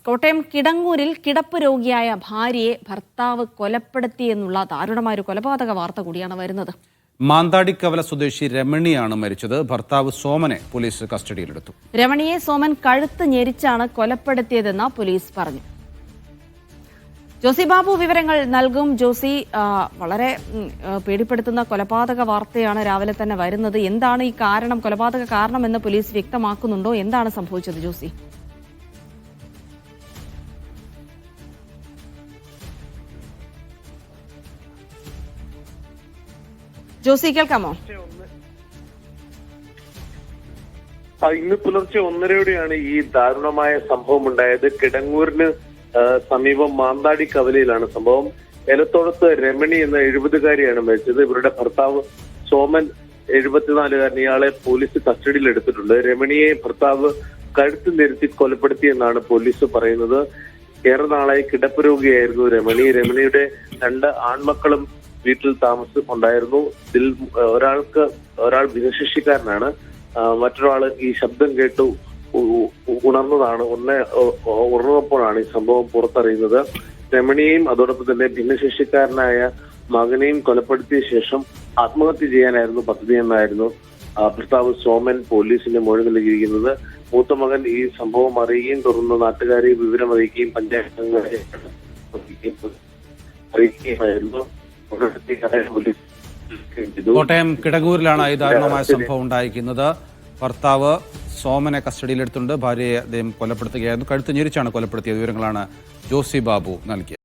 കോട്ടയം കിടങ്ങൂരിൽ കിടപ്പ് രോഗിയായ ഭാര്യയെ ഭർത്താവ് കൊലപ്പെടുത്തിയെന്നുള്ള ദാരുണമായ ഒരു കൊലപാതക വാർത്ത കൂടിയാണ് വരുന്നത്. മാന്താടിക്കവല സ്വദേശി രമണിയാണ് മരിച്ചത്. ഭർത്താവ് സോമനെ പോലീസ് കസ്റ്റഡിയിലെടുത്തു. രമണിയെ സോമൻ കഴുത്ത് ഞെരിച്ചാണ് കൊലപ്പെടുത്തിയതെന്ന് പോലീസ് പറഞ്ഞു. ജോസി ബാബു വിവരങ്ങൾ നൽകും. ജോസി, വളരെ പേടിപ്പെടുത്തുന്ന കൊലപാതക വാർത്തയാണ് രാവിലെ തന്നെ വരുന്നത്. എന്താണ് ഈ കാരണം, കൊലപാതക കാരണമെന്ന് പോലീസ് വ്യക്തമാക്കുന്നുണ്ടോ? എന്താണ് സംഭവിച്ചത് ജോസി? ജോസി, കേൾക്കാമോ? ഇന്ന് പുലർച്ചെ 1:30യോടെയാണ് ഈ ദാരുണമായ സംഭവം ഉണ്ടായത്. കിടങ്ങൂരിന് സമീപം മാന്താടി കവലയിലാണ് സംഭവം. എലത്തോടത്ത് രമണി എന്ന 70-കാരിയാണ് മരിച്ചത്. ഇവരുടെ ഭർത്താവ് സോമൻ 74-കാരൻ. ഇയാളെ പോലീസ് കസ്റ്റഡിയിൽ എടുത്തിട്ടുണ്ട്. രമണിയെ ഭർത്താവ് കഴുത്ത് നിരത്തി കൊലപ്പെടുത്തിയെന്നാണ് പോലീസ് പറയുന്നത്. ഏറെ നാളായി കിടപ്പ് രോഗിയായിരുന്നു രമണി. രമണിയുടെ 2 ആൺമക്കളും വീട്ടിൽ താമസമുണ്ടായിരുന്നു. ഇതിൽ ഒരാൾ ഭിന്നശേഷിക്കാരനാണ്. മറ്റൊരാള് ഈ ശബ്ദം കേട്ടു ഉണർന്നതാണ്. ഉണർന്നപ്പോഴാണ് ഈ സംഭവം പുറത്തറിയുന്നത്. രമണിയെയും അതോടൊപ്പം തന്നെ ഭിന്നശേഷിക്കാരനായ മകനെയും കൊലപ്പെടുത്തിയ ശേഷം ആത്മഹത്യ ചെയ്യാനായിരുന്നു പദ്ധതി എന്നായിരുന്നു ഭർത്താവ് സോമൻ പോലീസിന്റെ മൊഴി നൽകിയിരിക്കുന്നത്. മൂത്ത മകൻ ഈ സംഭവം അറിയുകയും തുടർന്ന് നാട്ടുകാരെ വിവരം അറിയിക്കുകയും പഞ്ചായത്ത് അംഗങ്ങളെ അറിയിക്കുകയുമായിരുന്നു. കോട്ടയം കിടങ്ങൂരിലാണ് ഈ ദാരുണമായ സംഭവം ഉണ്ടായിരിക്കുന്നത്. ഭർത്താവ് സോമനെ കസ്റ്റഡിയിലെടുത്തുണ്ട്. ഭാര്യയെ അദ്ദേഹം കൊലപ്പെടുത്തുകയായിരുന്നു. കഴുത്ത് ഞെരിച്ചാണ് കൊലപ്പെടുത്തിയ വിവരങ്ങളാണ് ജോസി ബാബു നൽകിയത്.